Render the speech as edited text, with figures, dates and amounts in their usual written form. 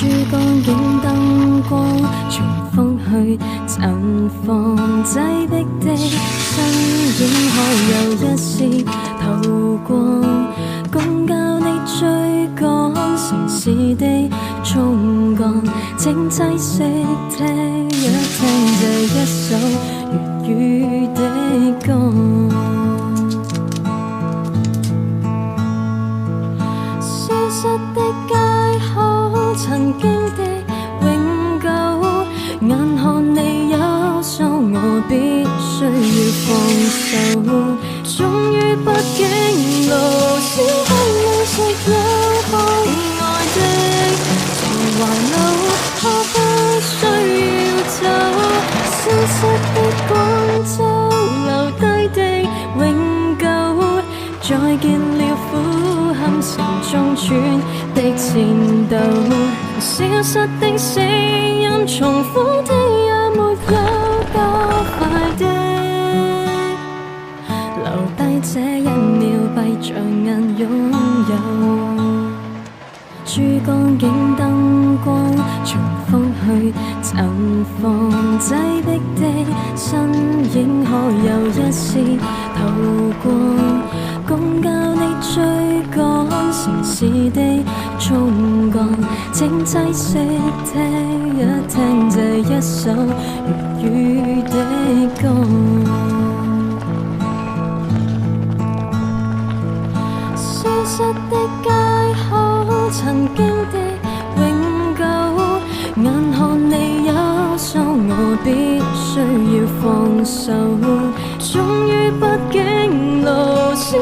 珠江景燈光，重放去綻放擠迫的身影，可有一絲透光，共教你追趕城市的衝幹，請仔細聽一聽這一首粵語的歌。消失的街口，曾經的永久，眼看你有數，我必須要放手。終於北京路，小巷裏食有可愛的情懷路，可不需要走。消失的廣州，留低的永久，再見了苦坎沉重喘的前度。消失的聲音，重複的也沒有多快的，留低這一秒閉着眼擁有。珠江景燈光，重放去綻放擠迫的身影，可有一絲透光，共教你追趕城市的衝幹，請仔細聽一聽這一首粵語的歌。消失的街口，曾經的永久，眼看你有數，我必須要放手。終於北京路，小